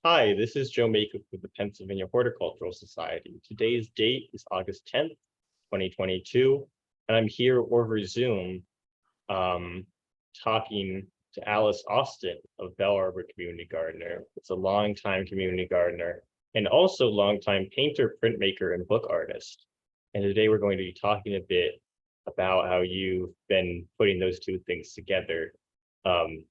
Hi, this is Joe Makuc with the Pennsylvania Horticultural Society. Today's date is August 10th, 2022, and I'm here over Zoom um, talking to Alice Austin of Bell Arbor Community Gardener. It's a longtime community gardener and also longtime painter, printmaker, and book artist. And today we're going to be talking a bit about how you've been putting those two things together um,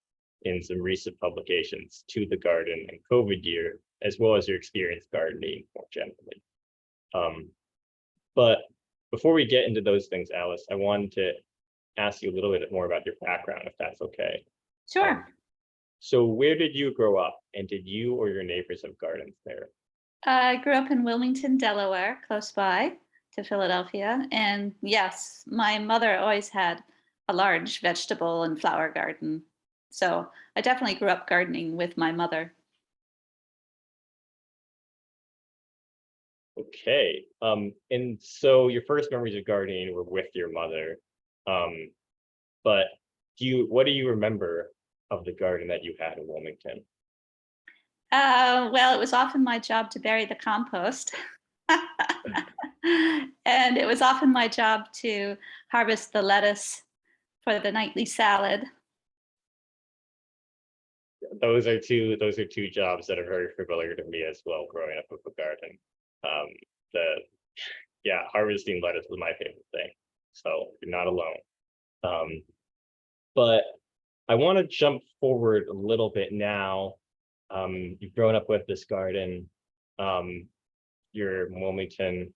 in some recent publications, To the Garden and COVID Year, as well as your experience gardening more generally. But before we get into those things, Alice, I wanted to ask you a little bit more about your background, if that's okay. Um, Sure. so where did you grow up, and did you or your neighbors have gardens there? I grew up in Wilmington, Delaware, close by to Philadelphia. And yes, my mother always had a large vegetable and flower garden. So I definitely grew up gardening with my mother. Okay. And so your first memories of gardening were with your mother. Um, but what do you remember of the garden that you had in Wilmington? Well, it was often my job to bury the compost. And it was often my job to harvest the lettuce for the nightly salad. Those are two jobs that are very familiar to me as well, growing up with a garden. Um, the yeah, harvesting lettuce was my favorite thing. So you're not alone. Um, but I want to jump forward a little bit now. You've grown up with this garden. Um, you're in Wilmington.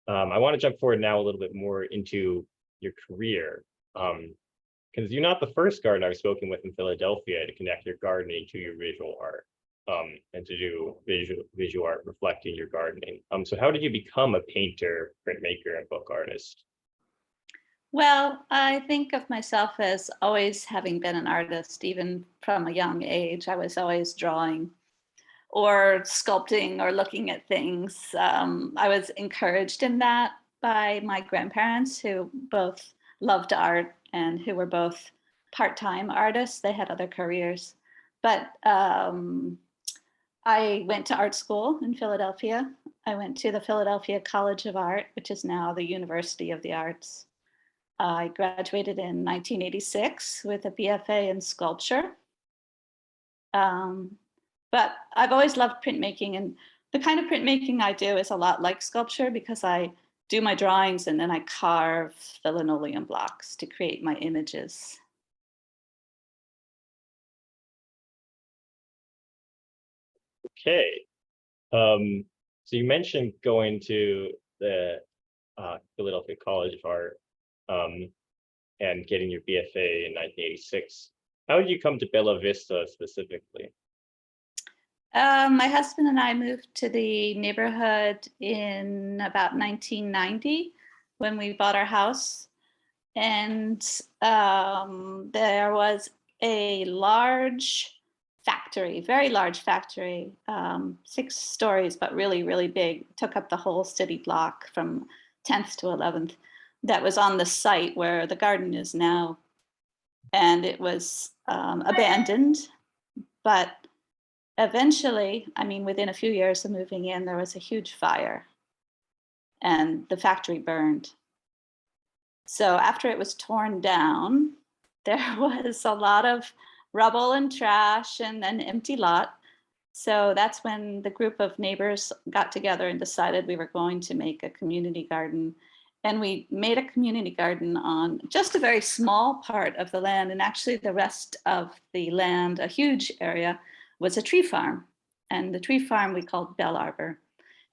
I want to jump forward now a little bit more into your career. Because you're not the first gardener I've spoken with in Philadelphia to connect your gardening to your visual art, and to do visual art reflecting your gardening. So how did you become a painter, printmaker, and book artist? Well, I think of myself as always having been an artist, even from a young age. I was always drawing or sculpting or looking at things. I was encouraged in that by my grandparents, who both loved art and who were both part time artists. They had other careers. But I went to art school in Philadelphia. I went to the Philadelphia College of Art, which is now the University of the Arts. I graduated in 1986 with a BFA in sculpture. Um, but I've always loved printmaking, and the kind of printmaking I do is a lot like sculpture because I do my drawings and then I carve the linoleum blocks to create my images. Okay. So you mentioned going to the Philadelphia College of Art, um, and getting your BFA in 1986. How did you come to Bella Vista specifically? My husband and I moved to the neighborhood in about 1990 when we bought our house. And there was a large factory, very large factory, 6 stories, but really, really big, took up the whole city block from 10th to 11th, that was on the site where the garden is now. And it was abandoned, but eventually, I mean, within a few years of moving in, there was a huge fire and the factory burned. So after it was torn down, there was a lot of rubble and trash and an empty lot. So that's when the group of neighbors got together and decided we were going to make a community garden. And we made a community garden on just a very small part of the land. And actually, the rest of the land, a huge area, was a tree farm. And the tree farm we called Bell Arbor.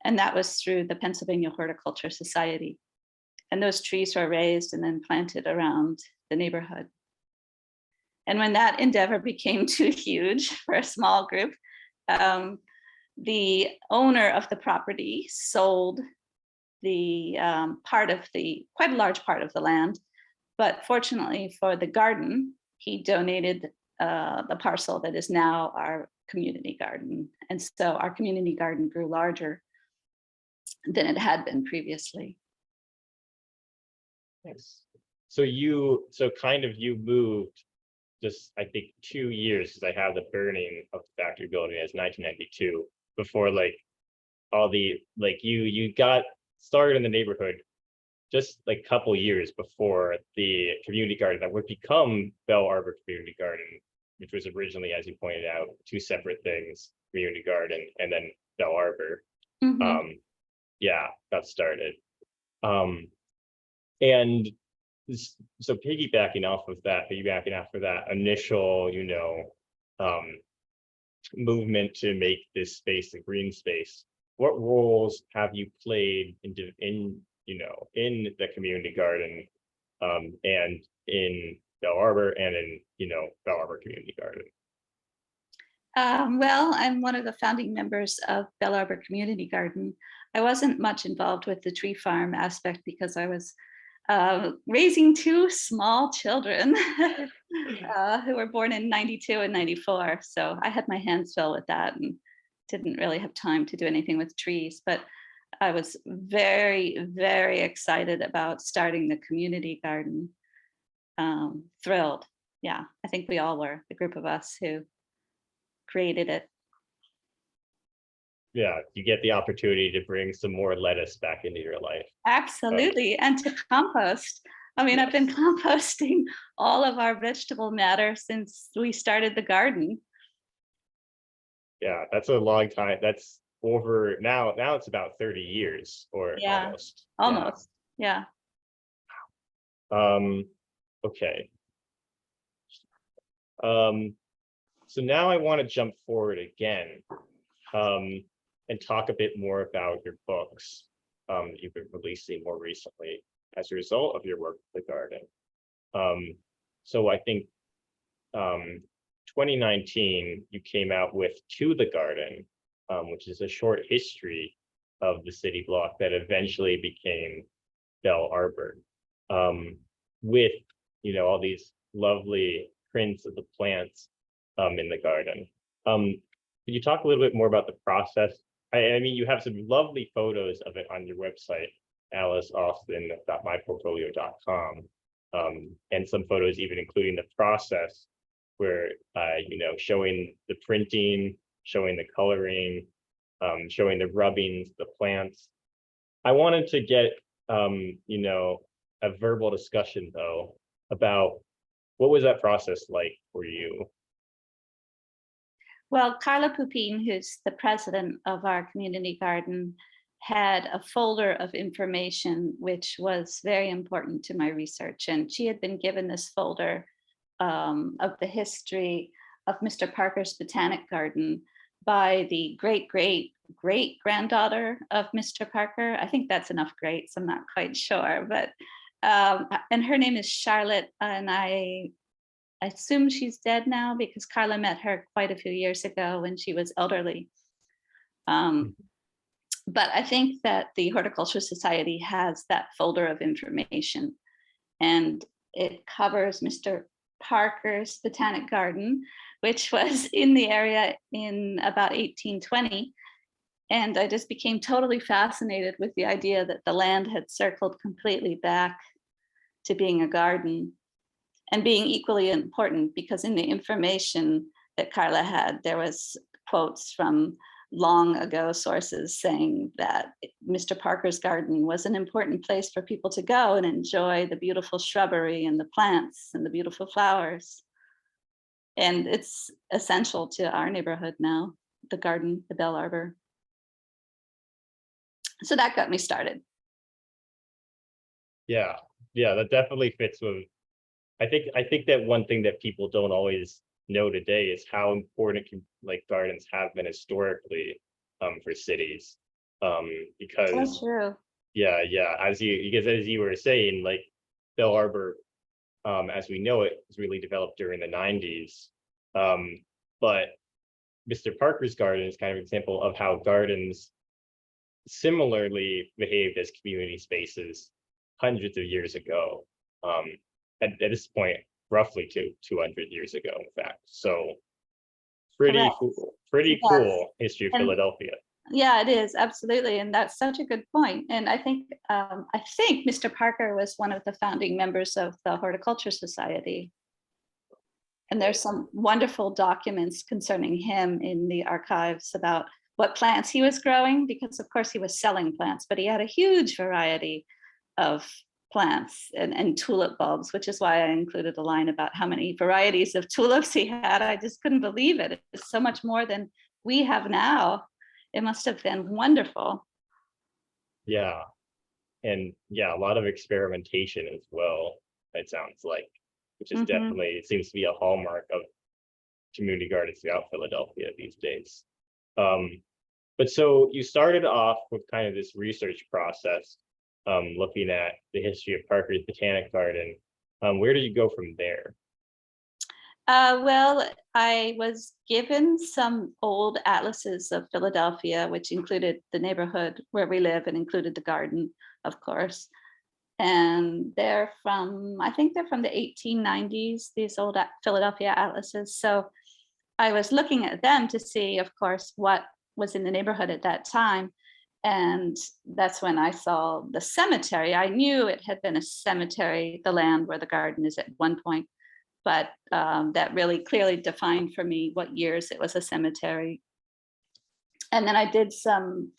And that was through the Pennsylvania Horticulture Society. And those trees were raised and then planted around the neighborhood. And when that endeavor became too huge for a small group, um, the owner of the property sold the quite a large part of the land. But fortunately for the garden, he donated the parcel that is now our community garden. And so our community garden grew larger than it had been previously. Yes. So kind of you moved just, I think, 2 years, because I have the burning of the factory building as 1992, before like all the, like you got started in the neighborhood just like a couple years before the community garden that would become Bell Arbor Community Garden, which was originally, as you pointed out, two separate things, community garden and then Bell Arbor. Mhm. Yeah, got started. And so piggybacking off of that, piggybacking after that initial, movement to make this space a green space, what roles have you played in the community garden, and in Bell Arbor and in Bell Arbor Community Garden? Well, I'm one of the founding members of Bell Arbor Community Garden. I wasn't much involved with the tree farm aspect because I was raising two small children who were born in 92 and 94. So I had my hands full with that and didn't really have time to do anything with trees. But I was very, very excited about starting the community garden. Thrilled. Yeah, I think we all were, the group of us who created it. Yeah, you get the opportunity to bring some more lettuce back into your life. Absolutely. And to compost. I mean, I've been Yes. composting all of our vegetable matter since we started the garden. Yeah, that's a long time. That's over now it's about 30 years or Yeah, almost. Yeah. almost. Yeah. Um, okay. Um, so now I want to jump forward again, um, and talk a bit more about your books, that you've been releasing more recently as a result of your work with the garden. So I think, 2019, you came out with To the Garden, which is a short history of the city block that eventually became Bell Arbor, with all these lovely prints of the plants, in the garden. Could you talk a little bit more about the process? I mean, you have some lovely photos of it on your website, aliceaustin.myportfolio.com, and some photos even including the process where, showing the printing, showing the coloring, showing the rubbings, the plants. I wanted to get, a verbal discussion though about what was that process like for you? Well, Carla Pupin, who's the president of our community garden, had a folder of information which was very important to my research. And she had been given this folder of the history of Mr. Parker's Botanic Garden by the great, great, great granddaughter of Mr. Parker. I think that's enough greats, I'm not quite sure. But and her name is Charlotte, and I assume she's dead now because Carla met her quite a few years ago when she was elderly. But I think that the Horticulture Society has that folder of information, and it covers Mr. Parker's Botanic Garden, which was in the area in about 1820. And I just became totally fascinated with the idea that the land had circled completely back to being a garden, and being equally important because in the information that Carla had, there was quotes from long ago sources saying that Mr. Parker's garden was an important place for people to go and enjoy the beautiful shrubbery and the plants and the beautiful flowers. And it's essential to our neighborhood now, the garden, the Bell Arbor. So that got me started. Yeah, yeah, that definitely fits with. I think that one thing that people don't always know today is how important like gardens have been historically, for cities, So because true. yeah, as you were saying, like Bell Arbor, as we know it, was really developed during the 90s, but Mr. Parker's garden is kind of an example of how gardens similarly behaved as community spaces hundreds of years ago. At this point, roughly 200 years ago, in fact. So Correct. pretty Yes. cool history of And Philadelphia. yeah, it is absolutely, and that's such a good point. And I think Mr. Parker was one of the founding members of the Horticulture Society. And there's some wonderful documents concerning him in the archives about what plants he was growing, because of course he was selling plants, but he had a huge variety of plants and tulip bulbs, which is why I included a line about how many varieties of tulips he had. I just couldn't believe it. It's so much more than we have now. It must have been wonderful. Yeah. And yeah, a lot of experimentation as well, it sounds like, which is definitely, it seems to be a hallmark of community gardens throughout Philadelphia these days. But so you started off with kind of this research process, looking at the history of Parker's Botanic Garden. Where did you go from there? Well, I was given some old atlases of Philadelphia, which included the neighborhood where we live and included the garden, of course. And they're from, I think they're from the 1890s, these old Philadelphia atlases. So I was looking at them to see, of course, what was in the neighborhood at that time. And that's when I saw the cemetery. I knew it had been a cemetery, the land where the garden is at one point, but that really clearly defined for me what years it was a cemetery. And then I did some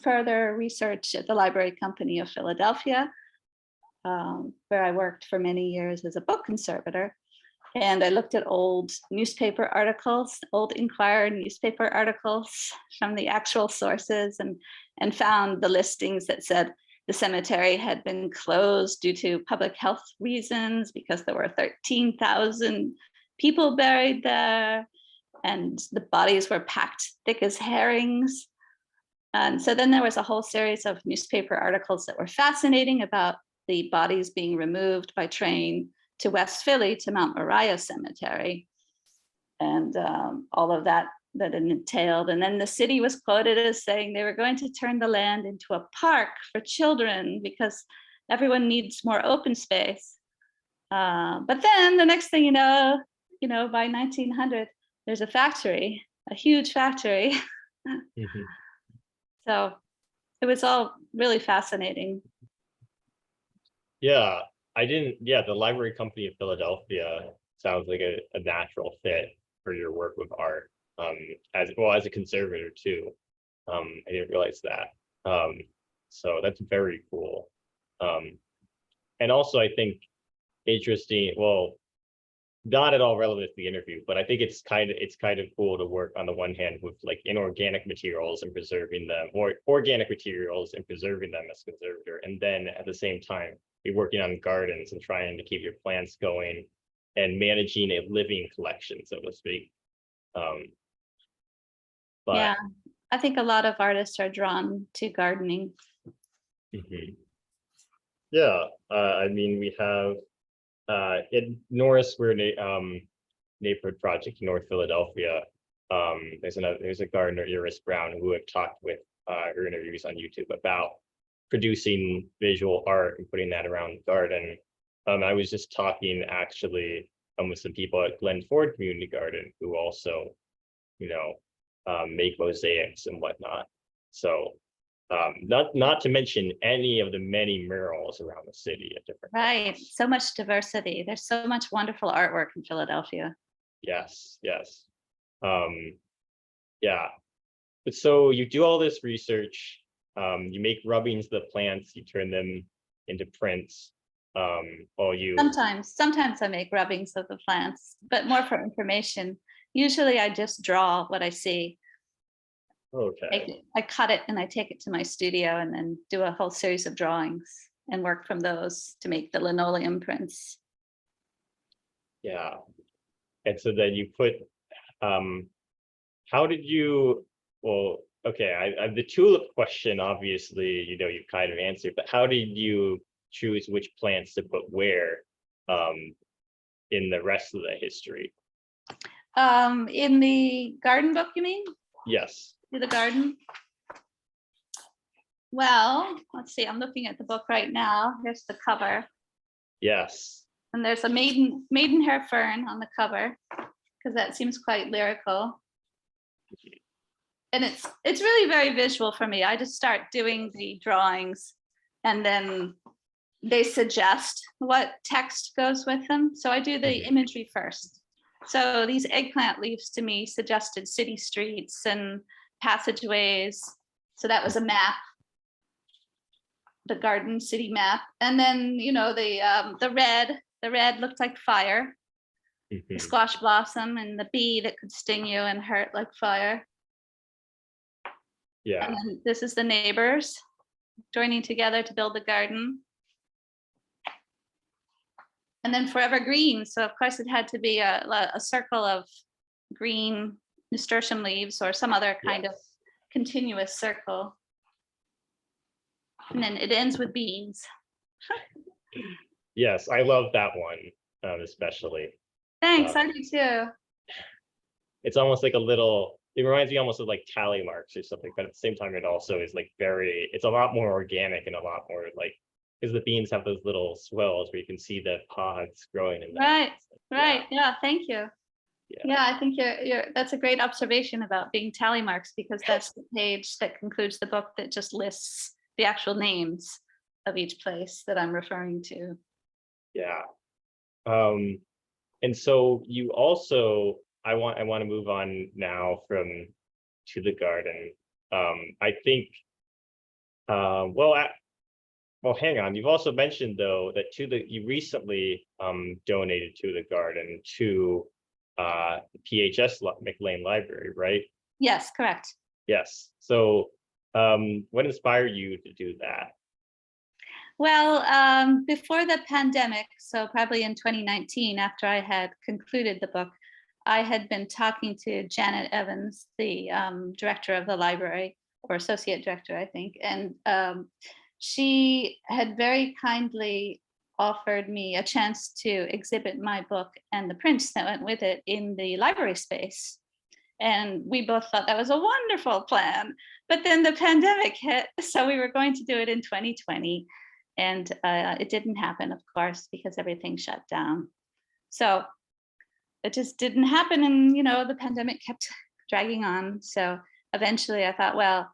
further research at the Library Company of Philadelphia, where I worked for many years as a book conservator. And I looked at old newspaper articles, old Inquirer newspaper articles from the actual sources, and found the listings that said the cemetery had been closed due to public health reasons because there were 13,000 people buried there, and the bodies were packed thick as herrings. And so then there was a whole series of newspaper articles that were fascinating about the bodies being removed by train to West Philly to Mount Moriah Cemetery, and all of that it entailed. And then the city was quoted as saying they were going to turn the land into a park for children because everyone needs more open space. But then the next thing you know, by 1900, there's a factory, a huge factory. Mhm. So it was all really fascinating. Yeah, the Library Company of Philadelphia sounds like a natural fit for your work with art. As well as a conservator too. I didn't realize that. So that's very cool. And also I think interesting, well, not at all relevant to the interview, but I think it's kind of cool to work on the one hand with like inorganic materials and preserving them, or organic materials and preserving them as conservator, and then at the same time be working on gardens and trying to keep your plants going and managing a living collection, so to speak. But Yeah, I think a lot of artists are drawn to gardening. mhm. Yeah, I mean, we have in Norris, we're neighborhood project in North Philadelphia. There's a gardener, Iris Brown, who I've talked with her interviews on YouTube about producing visual art and putting that around the garden. I was just talking actually with some people at Glen Ford Community Garden who also, make mosaics and whatnot. So not to mention any of the many murals around the city at different Right. times. So much diversity. There's so much wonderful artwork in Philadelphia. Yes. Yeah. But so you do all this research, you make rubbings of the plants, you turn them into prints. While you Sometimes I make rubbings of the plants, but more for information. Usually I just draw what I see. okay. I cut it and I take it to my studio and then do a whole series of drawings and work from those to make the linoleum prints. Yeah. And so then you put how did you, well, okay, I the tulip question, obviously, you kind of answered, but how did you choose which plants to put where in the rest of the history? In the garden book, you mean? Yes. To the garden? Well, let's see, I'm looking at the book right now. Here's the cover. Yes. And there's a maidenhair fern on the cover, because that seems quite lyrical. And it's really very visual for me. I just start doing the drawings and then they suggest what text goes with them. So I do the imagery first. So these eggplant leaves to me suggested city streets and passageways. So that was a map, the garden city map. And then, the red looked like fire, the Mhm. squash blossom and the bee that could sting you and hurt like fire. Yeah. And then this is the neighbors joining together to build the garden. And then forever green. So of course it had to be a circle of green nasturtium leaves or some other kind of Yes. continuous circle. And then it ends with beans. Yes, I love that one, especially. Thanks, Uh, I do too. it's almost like a little, it reminds me almost of like tally marks or something, but at the same time, it also is like it's a lot more organic and a lot more like, because the beans have those little swells where you can see the pods growing in them. Right, Yeah, right. Yeah, thank you. yeah, Yeah, I think that's a great observation about being tally marks, because that's the page that concludes the book that just lists the actual names of each place that I'm referring to. yeah. And so you also, I want to move on now from to the garden. I think, well, well, hang on. You've also mentioned though that you recently donated to the garden to the PHS McLean Library, right? Yes, correct. Yes. So what inspired you to do that? Well, before the pandemic, so probably in 2019, after I had concluded the book, I had been talking to Janet Evans, the director of the library, or associate director, I think, and she had very kindly offered me a chance to exhibit my book and the prints that went with it in the library space. And we both thought that was a wonderful plan. But then the pandemic hit, so we were going to do it in 2020. And it didn't happen, of course, because everything shut down. So it just didn't happen. And, the pandemic kept dragging on. So eventually I thought, well,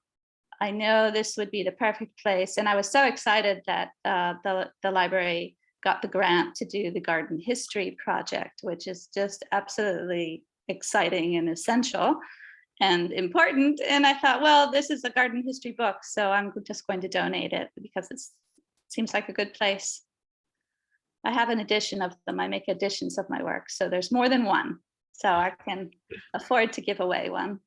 I know this would be the perfect place. And I was so excited that the library got the grant to do the garden history project, which is just absolutely exciting and essential and important. And I thought, well, this is a garden history book, so I'm just going to donate it because it seems like a good place. I have an edition of them. I make editions of my work, so there's more than one. So I can afford to give away one.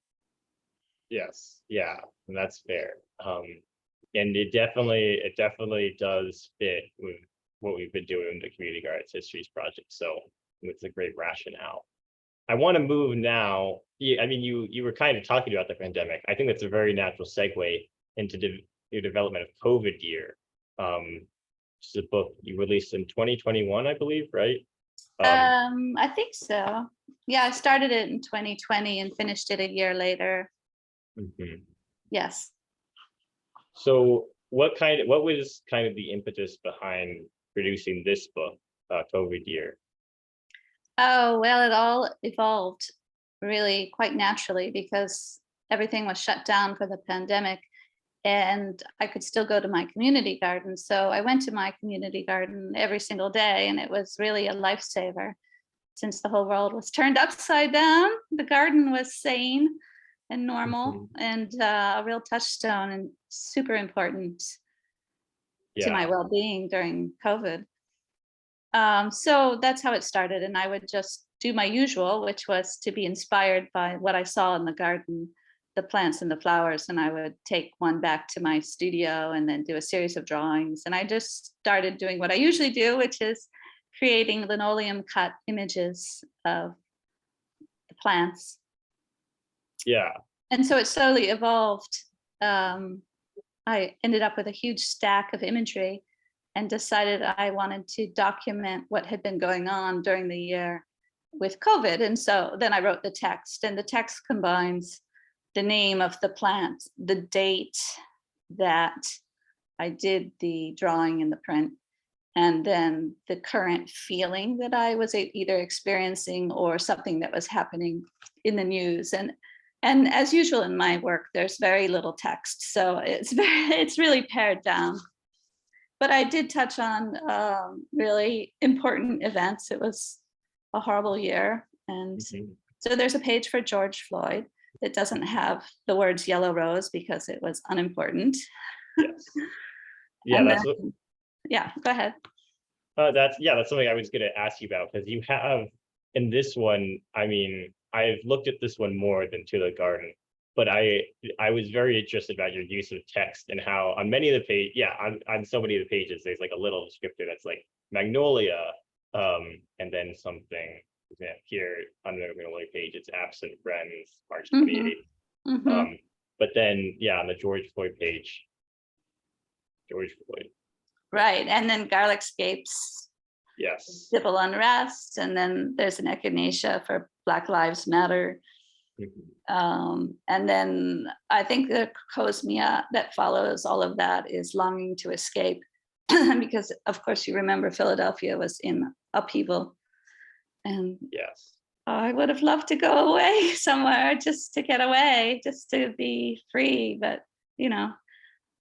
Yes, yeah, and that's fair. And it definitely does fit with what we've been doing in the Community Gardens Histories Project. So it's a great rationale. I want to move now. I mean, you were kind of talking about the pandemic. I think that's a very natural segue into your development of COVID Year. Which is a book you released in 2021, I believe, right? I think so. Yeah, I started it in 2020 and finished it a year later. Mhm. Yes. So what was kind of the impetus behind producing this book, COVID Year? Oh, well, it all evolved really quite naturally because everything was shut down for the pandemic and I could still go to my community garden. So I went to my community garden every single day and it was really a lifesaver. Since the whole world was turned upside down, the garden was sane and normal Mhm. and a real touchstone and super important to my Yeah, well-being during COVID. So that's how it started. And I would just do my usual, which was to be inspired by what I saw in the garden, the plants and the flowers. And I would take one back to my studio and then do a series of drawings. And I just started doing what I usually do, which is creating linoleum cut images of the plants. yeah, And so it slowly evolved. I ended up with a huge stack of imagery and decided I wanted to document what had been going on during the year with COVID. And so then I wrote the text, and the text combines the name of the plant, the date that I did the drawing and the print, and then the current feeling that I was either experiencing or something that was happening in the news. And as usual in my work, there's very little text, so it's really pared down. But I did touch on really important events. It was a horrible year, And Mhm. so there's a page for George Floyd. It doesn't have the words yellow rose because it was unimportant. Yes. Yeah, And that's then, what yeah, go ahead. that's something I was going to ask you about, because you have in this one. I mean, I've looked at this one more than To the Garden, but I was very interested about your use of text and how on many of the page, yeah, on so many of the pages, there's like a little descriptor that's like Magnolia, and then something. Yeah, here on the Magnolia page, it's absent friends, March Mhm, 28th. mhm. But then, yeah, on the George Floyd page, George Floyd, Right. And then garlic scapes, yes. civil unrest, and then there's an echinacea for Black Lives Matter. Mhm. And then I think the cosmia that follows all of that is longing to escape, because of course you remember Philadelphia was in upheaval, and Yes. I would have loved to go away somewhere just to get away, just to be free, but you know,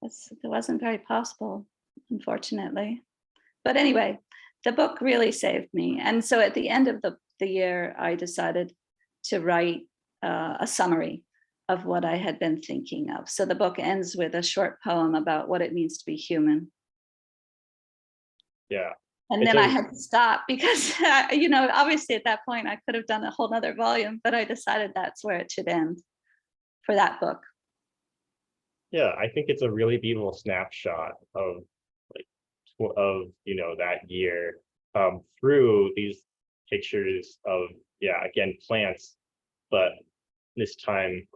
it wasn't very possible, unfortunately. But anyway, the book really saved me. And so at the end of the year, I decided to write a summary of what I had been thinking of. So the book ends with a short poem about what it means to be human. Yeah. And It's then I a had to stop because, obviously at that point I could have done a whole nother volume, but I decided that's where it should end for that book. yeah, I think it's a really beautiful snapshot of like that year, through these pictures of, yeah, again, plants, but this time,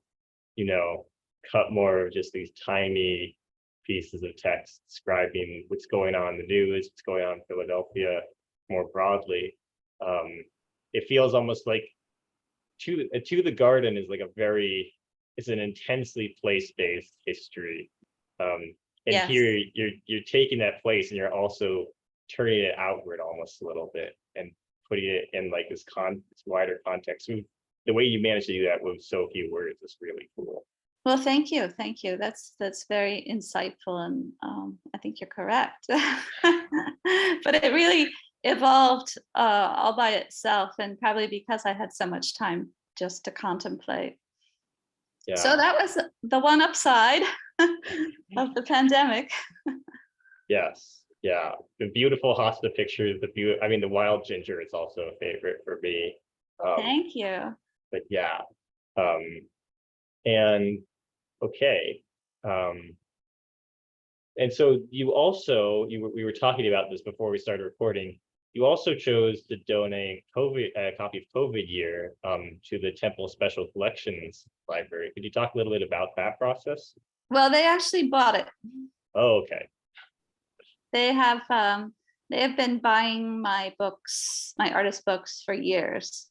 you know, cut more of just these tiny pieces of text describing what's going on in the news, what's going on in Philadelphia more broadly. Um, it feels almost like to the Garden is like a very, it's an intensely place-based history. And Yes. here you're taking that place and you're also turning it outward almost a little bit and putting it in like this wider context. The way you managed to do that with so few words is really cool. Well, thank you. Thank you. That's very insightful, and I think you're correct. But it really evolved all by itself, and probably because I had so much time just to contemplate. So Yeah. that was the one upside of the pandemic. Yes. Yeah. The beautiful hosta pictures, I mean, the wild ginger is also a favorite for me. Thank you. But yeah. Um, and okay. Um, and so we were talking about this before we started recording. You also chose to donate a copy of COVID Year, to the Temple Special Collections Library. Could you talk a little bit about that process? Well, they actually bought it. Oh, okay. They have been buying my books, my artist books, for years.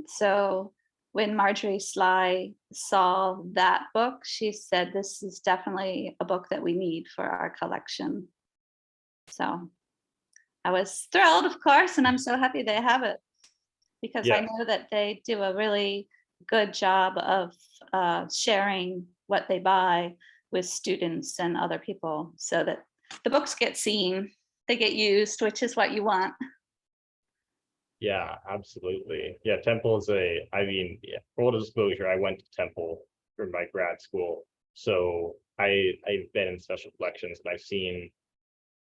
So when Marjorie Sly saw that book, she said, "This is definitely a book that we need for our collection." So I was thrilled, of course, and I'm so happy they have it, because I Yeah. know that they do a really good job of sharing what they buy with students and other people, so that the books get seen, they get used, which is what you want. Yeah, absolutely. Yeah, Temple is I mean, yeah, full disclosure, I went to Temple for my grad school. So I've been in special collections and I've seen,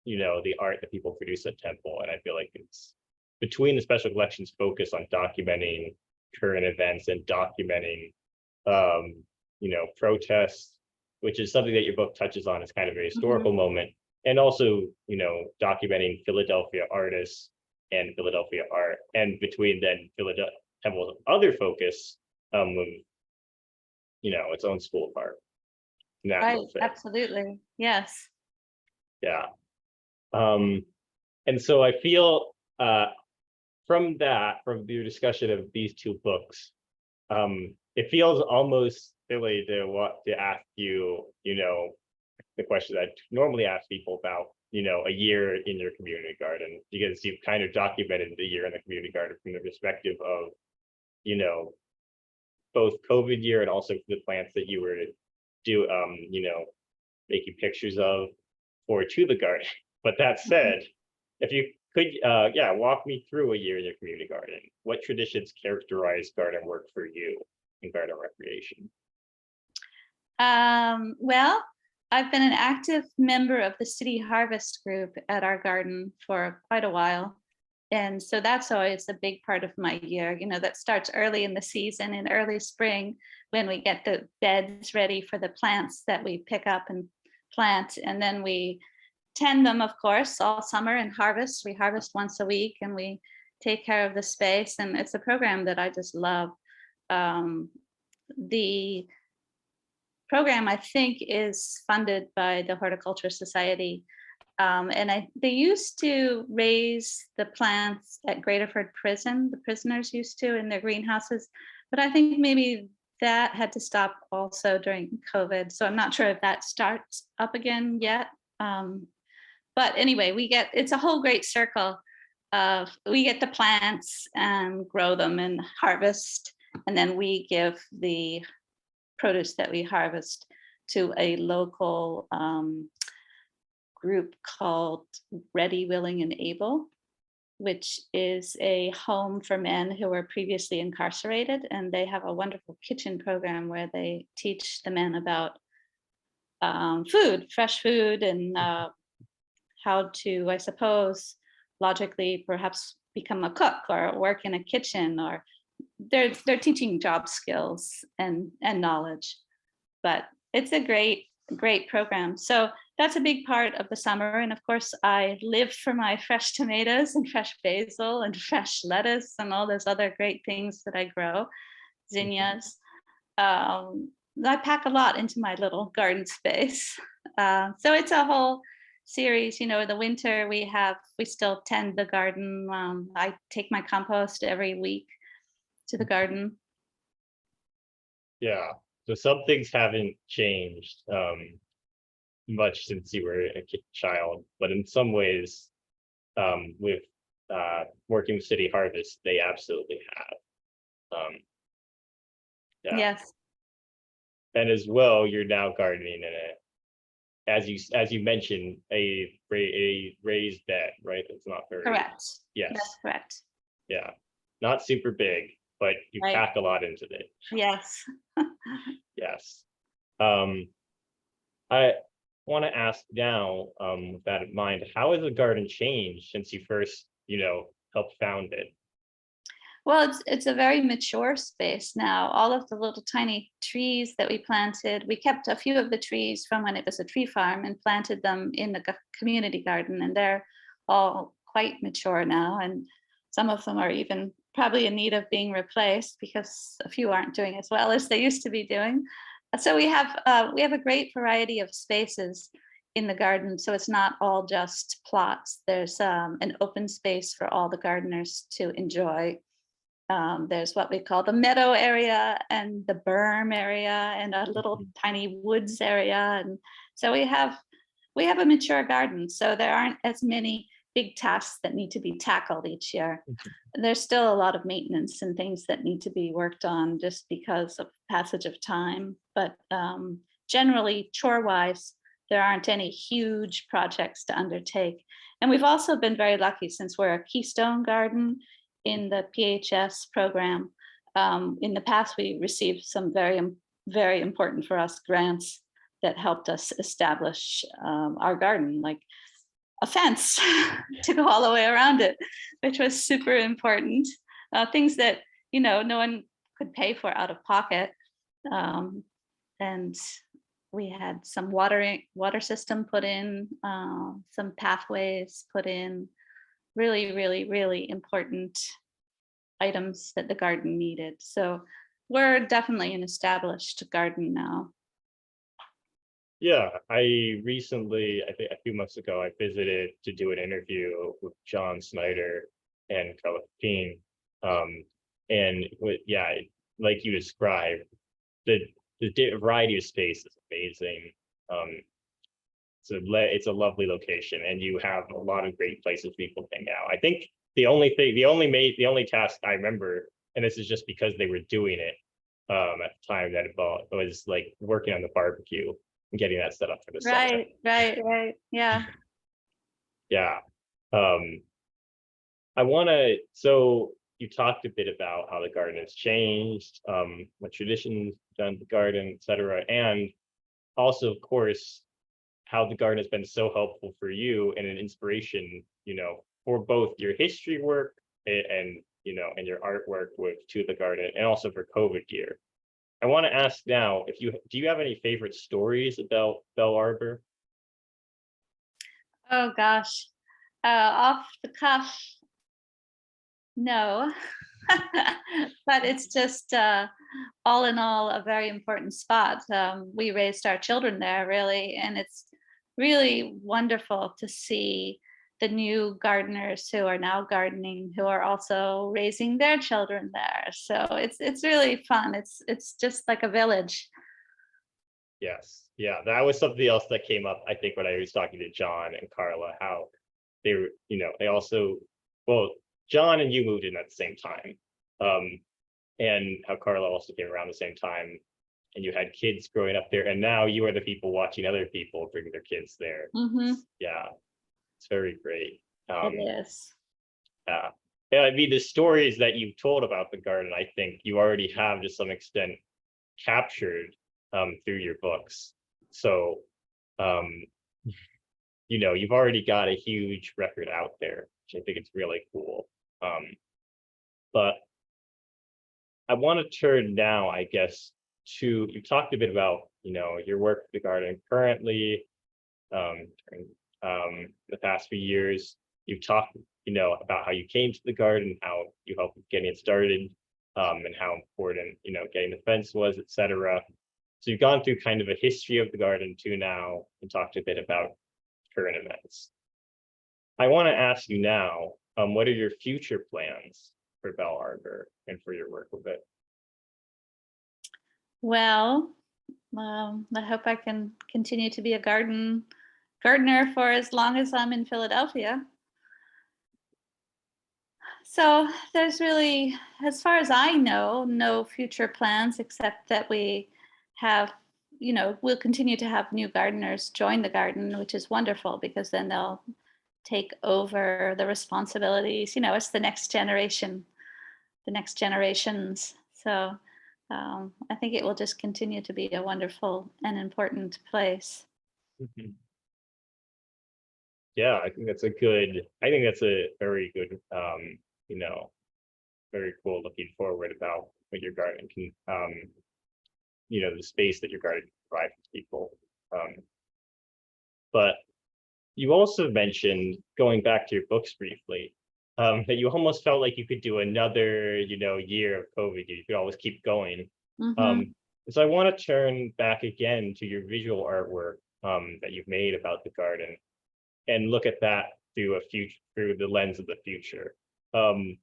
the art that people produce at Temple. And I feel like it's between the special collections focus on documenting current events and documenting, protests, which is something that your book touches on as kind of a Mhm. historical moment, and also, documenting Philadelphia artists and Philadelphia art, and between then Philadelphia Temple's other focus, of, its own school of art, Right, natural fit. absolutely. Yes. Yeah. Um, and so I feel, from your discussion of these two books, it feels almost silly to ask you, the question that I normally ask people about, a year in your community garden, because you've kind of documented the year in the community garden from the perspective of, you know, both COVID year and also the plants that you were do, making pictures of, or to the garden. But that Mhm. said, if you walk me through a year in your community garden. What traditions characterize garden work for you in garden recreation? Well, I've been an active member of the City Harvest group at our garden for quite a while. And so that's always a big part of my year. That starts early in the season, in early spring, when we get the beds ready for the plants that we pick up and plant. And then we tend them, of course, all summer and harvest. We harvest once a week and we take care of the space. And it's a program that I just love. The program, I think, is funded by the Horticulture Society. They used to raise the plants at Graterford Prison, the prisoners used to in their greenhouses, but I think maybe that had to stop also during COVID. So I'm not sure if that starts up again yet. But anyway, it's a whole great circle of, we get the plants and grow them and harvest, and then we give the produce that we harvest to a local group called Ready, Willing, and Able, which is a home for men who were previously incarcerated. And they have a wonderful kitchen program where they teach the men about food, fresh food, and how to, I suppose, logically perhaps become a cook or work in a kitchen, or they're teaching job skills and knowledge. But it's a great program. So that's a big part of the summer. And of course, I live for my fresh tomatoes and fresh basil and fresh lettuce and all those other great things that I grow, zinnias. I pack a lot into my little garden space. So it's a whole series. In the winter, we still tend the garden. I take my compost every week to the garden. Yeah. So some things haven't changed much since you were a child, but in some ways, with working with City Harvest, they absolutely have. Yeah. Yes. And as well, you're now gardening in it, as you mentioned, a raised bed, right? It's not very. Correct. Yes. That's correct. Yeah. Not super big, but you Right. pack a lot into it. Yes. Yes. I want to ask now, with that in mind, how has the garden changed since you first, helped found it? Well, it's a very mature space now. All of the little tiny trees that we planted, we kept a few of the trees from when it was a tree farm and planted them in the community garden, and they're all quite mature now. And some of them are even probably in need of being replaced because a few aren't doing as well as they used to be doing. So we have a great variety of spaces in the garden. So it's not all just plots. There's an open space for all the gardeners to enjoy. There's what we call the meadow area and the berm area and a little tiny woods area. And so we have a mature garden. So there aren't as many big tasks that need to be tackled each year. There's still a lot of maintenance and things that need to be worked on just because of passage of time. But generally, chore-wise, there aren't any huge projects to undertake. And we've also been very lucky, since we're a Keystone Garden in the PHS program. In the past, we received some very, very important for us grants that helped us establish our garden, like a fence to go all the way around it, which was super important. Things that, no one could pay for out of pocket. And we had some water system put in, some pathways put in, really, really, really important items that the garden needed. So we're definitely an established garden now. Yeah, I recently, I think a few months ago, I visited to do an interview with John Snyder and Carla Pepin. And like you described, the variety of space is amazing. It's a lovely location, and you have a lot of great places people hang out. I think the only task I remember, and this is just because they were doing it at the time that it was like working on the barbecue and getting that set up for the summer. Right. Yeah. Yeah. I want to, so you talked a bit about how the garden has changed, what traditions done to the garden, et cetera. And also, of course, how the garden has been so helpful for you and an inspiration, for both your history work and and your artwork with To the Garden and also for COVID gear. I want to ask now if do you have any favorite stories about Bell Arbor? Oh gosh, off the cuff, no. But it's just all in all a very important spot. We raised our children there, really, and it's really wonderful to see the new gardeners who are now gardening who are also raising their children there. So it's really fun. It's just like a village. Yes. Yeah, that was something else that came up, I think, when I was talking to John and Carla, how they were, they also, well, John and you moved in at the same time. Um, and how Carla also came around the same time, and you had kids growing up there, and now you are the people watching other people bring their kids there. Hmm. Yeah, it's very great. It Um, is. yeah. Yeah, I mean, the stories that you've told about the garden, I think you already have to some extent captured through your books. So, um, you've already got a huge record out there, which I think it's really cool. But I want to turn now, I guess, to you talked a bit about, your work with the garden currently, during the past few years. You've talked, about how you came to the garden, how you helped with getting it started, and how important, getting the fence was, etc. So you've gone through kind of a history of the garden too now and talked a bit about current events. I want to ask you now, what are your future plans for Bell Arbor and for your work with it? Well, I hope I can continue to be a gardener for as long as I'm in Philadelphia. So there's really, as far as I know, no future plans except that we have, we'll continue to have new gardeners join the garden, which is wonderful because then they'll take over the responsibilities. It's the next generation, the next generations. So I think it will just continue to be a wonderful and important place. Mhm. Yeah, I think that's a very good, you know, very cool looking forward about what your garden can, the space that your garden can provide for people. Um, but you also mentioned, going back to your books briefly, that you almost felt like you could do another, year of COVID. You could always keep going. Hmm. Um, so I want to turn back again to your visual artwork that you've made about the garden and look at that through the lens of the future. Um,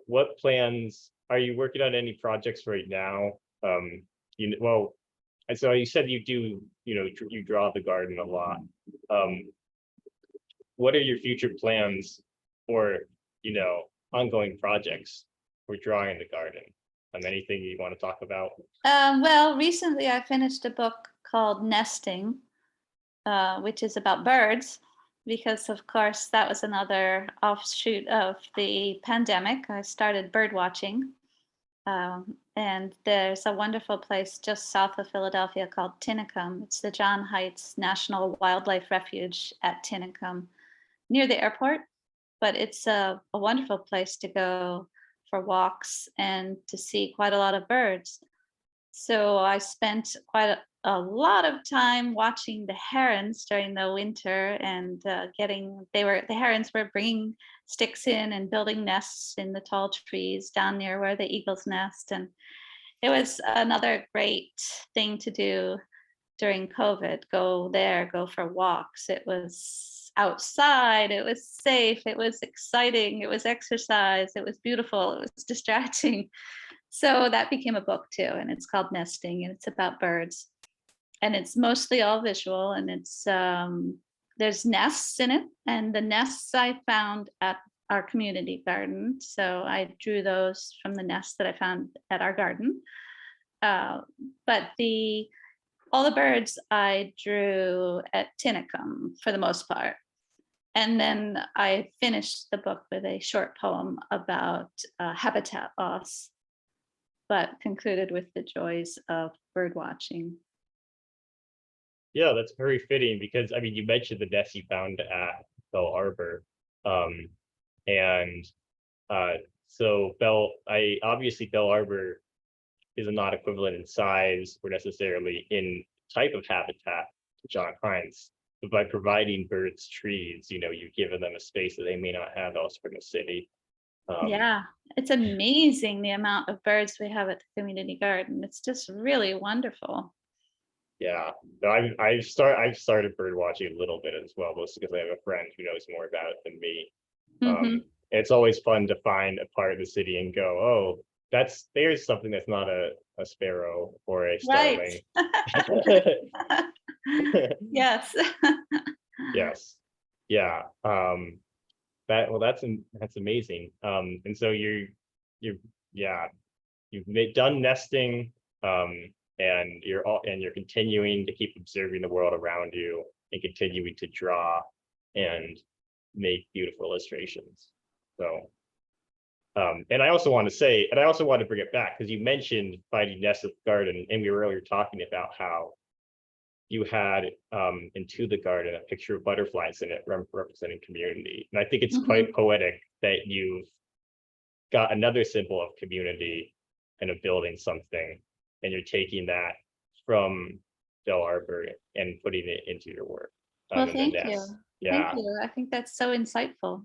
what plans are you working on? Any projects right now? Well, and so you said you do, you draw the garden a lot. Um, what are your future plans for, ongoing projects for drawing the garden? Anything you want to talk about? Well, recently I finished a book called Nesting, which is about birds, because of course that was another offshoot of the pandemic. I started bird watching, and there's a wonderful place just south of Philadelphia called Tinicum. It's the John Heights National Wildlife Refuge at Tinicum, near the airport. But it's a wonderful place to go for walks and to see quite a lot of birds. So I spent quite a lot of time watching the herons during the winter and the herons were bringing sticks in and building nests in the tall trees down near where the eagles nest. And it was another great thing to do during COVID. Go there, go for walks. It was outside, it was safe, it was exciting, it was exercise, it was beautiful, it was distracting. So that became a book too, and it's called Nesting, and it's about birds. And it's mostly all visual, and there's nests in it, and the nests I found at our community garden. So I drew those from the nests that I found at our garden. Uh, but the all the birds I drew at Tinicum for the most part. And then I finished the book with a short poem about habitat loss, but concluded with the joys of bird watching. Yeah, that's very fitting because I mean, you mentioned the nest you found at Bell Arbor, um, and so obviously Bell Arbor is not equivalent in size or necessarily in type of habitat to John Hines, but by providing birds trees, you've given them a space that they may not have elsewhere in the city. Yeah, it's amazing the amount of birds we have at the community garden. It's just really wonderful. Yeah, no, I've started bird watching a little bit as well, mostly because I have a friend who knows more about it than me. Hmm. It's always fun to find a part of the city and go, oh, there's something that's not a sparrow or a Right. starling. Yes. Yes, yeah. That's amazing. And so you're yeah, done nesting, and you're continuing to keep observing the world around you and continuing to draw and make beautiful illustrations. So, and I also want to say, and I also want to bring it back because you mentioned finding nests of garden, and we were earlier talking about how you had into the garden a picture of butterflies in it representing community. And I think it's Mhm. quite poetic that you've got another symbol of community and of building something, and you're taking that from Del Arbor and putting it into your work Well, in the thank you. nest. Thank Yeah. you. I think that's so insightful.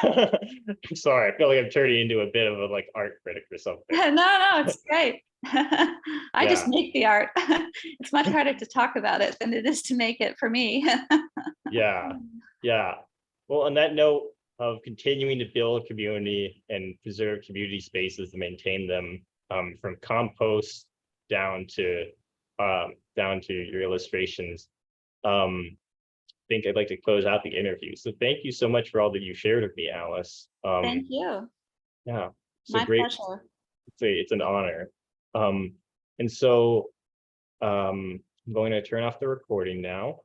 I'm sorry, I feel like I'm turning into a bit of a like art critic or something. No, no, it's great. I just Yeah, make the art. It's much harder to talk about it than it is to make it for me. yeah, yeah. Well, on that note of continuing to build community and preserve community spaces and maintain them, from compost down to your illustrations, I think I'd like to close out the interview. So thank you so much for all that you shared with me, Alice. Thank you. Yeah, it's a My great, pleasure. it's an honor. And so I'm going to turn off the recording now.